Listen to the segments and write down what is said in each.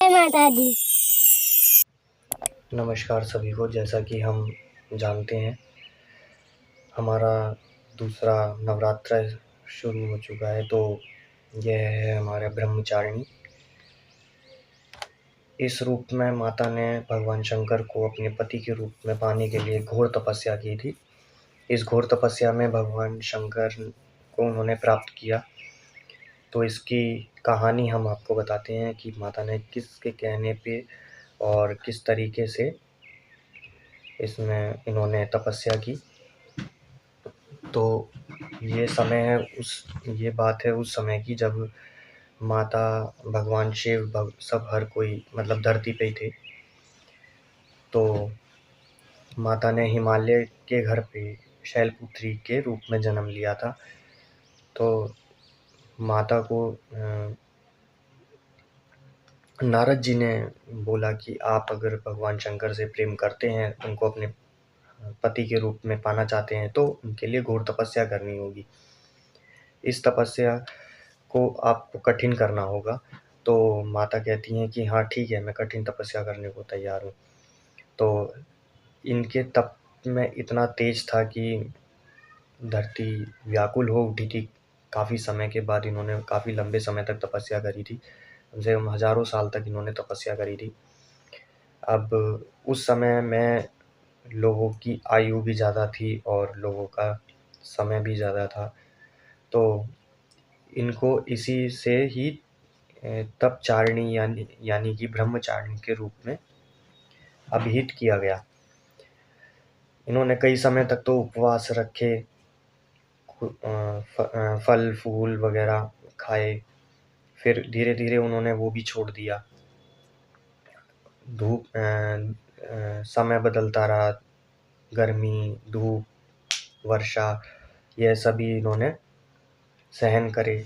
जय माता दी। नमस्कार सभी को। जैसा कि हम जानते हैं, हमारा दूसरा नवरात्र शुरू हो चुका है। तो यह है हमारा ब्रह्मचारिणी। इस रूप में माता ने भगवान शंकर को अपने पति के रूप में पाने के लिए घोर तपस्या की थी। इस घोर तपस्या में भगवान शंकर को उन्होंने प्राप्त किया। तो इसकी कहानी हम आपको बताते हैं कि माता ने किसके कहने पे और किस तरीके से इसमें इन्होंने तपस्या की। तो ये बात है उस समय की, जब माता, भगवान शिव, सब हर कोई मतलब धरती पे ही थे। तो माता ने हिमालय के घर पे शैलपुत्री के रूप में जन्म लिया था। तो माता को नारद जी ने बोला कि आप अगर भगवान शंकर से प्रेम करते हैं, उनको अपने पति के रूप में पाना चाहते हैं, तो उनके लिए घोर तपस्या करनी होगी। इस तपस्या को आपको कठिन करना होगा। तो माता कहती हैं कि हाँ ठीक है, मैं कठिन तपस्या करने को तैयार हूँ। तो इनके तप में इतना तेज था कि धरती व्याकुल हो उठी थी। काफ़ी समय के बाद इन्होंने काफ़ी लंबे समय तक तपस्या करी थी। कम से कम हज़ारों साल तक इन्होंने तपस्या करी थी। अब उस समय में लोगों की आयु भी ज़्यादा थी और लोगों का समय भी ज़्यादा था। तो इनको इसी से ही तपचारिणी यानी कि ब्रह्मचारिणी के रूप में अभिहित किया गया। इन्होंने कई समय तक तो उपवास रखे, फल फूल वगैरह खाए। फिर धीरे धीरे उन्होंने वो भी छोड़ दिया। समय बदलता रहा, गर्मी, धूप, वर्षा, यह सभी इन्होंने सहन करे।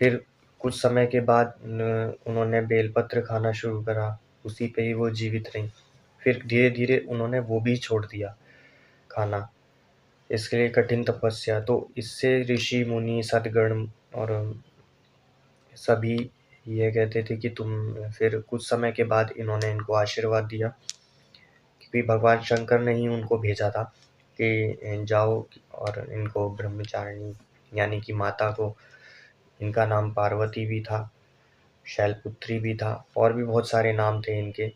फिर कुछ समय के बाद उन्होंने बेलपत्र खाना शुरू करा, उसी पे ही वो जीवित रहीं। फिर धीरे धीरे उन्होंने वो भी छोड़ दिया खाना। इसके लिए कठिन तपस्या। तो इससे ऋषि मुनि सद्गण और सभी ये कहते थे कि फिर कुछ समय के बाद इन्होंने इनको आशीर्वाद दिया, क्योंकि भगवान शंकर ने ही उनको भेजा था कि जाओ और इनको ब्रह्मचारिणी यानी कि माता को, इनका नाम पार्वती भी था, शैलपुत्री भी था, और भी बहुत सारे नाम थे इनके।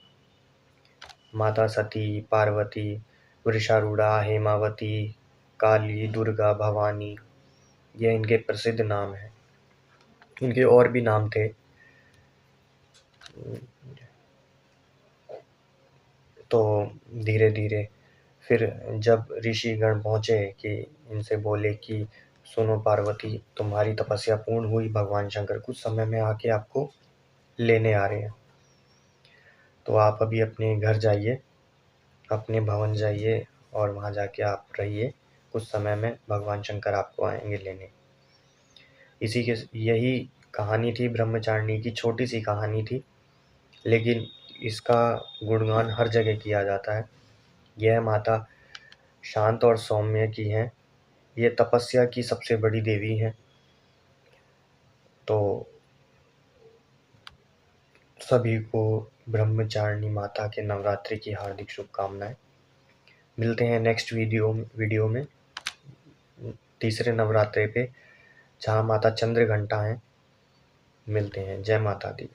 माता सती, पार्वती, वृषारूढ़ा, हेमावती, काली, दुर्गा, भवानी, ये इनके प्रसिद्ध नाम हैं। इनके और भी नाम थे। तो धीरे धीरे फिर जब ऋषिगण पहुँचे कि इनसे बोले कि सुनो पार्वती, तुम्हारी तपस्या पूर्ण हुई, भगवान शंकर कुछ समय में आके आपको लेने आ रहे हैं। तो आप अभी अपने घर जाइए, अपने भवन जाइए और वहाँ जाके आप रहिए। कुछ समय में भगवान शंकर आपको आएंगे लेने। यही कहानी थी ब्रह्मचारिणी की। छोटी सी कहानी थी, लेकिन इसका गुणगान हर जगह किया जाता है। यह माता शांत और सौम्य की हैं। ये तपस्या की सबसे बड़ी देवी हैं। तो सभी को ब्रह्मचारिणी माता के नवरात्रि की हार्दिक शुभकामनाएं। मिलते हैं नेक्स्ट वीडियो में तीसरे नवरात्रे पे, जहाँ माता चंद्रघंटा हैं। मिलते हैं। जय माता दी।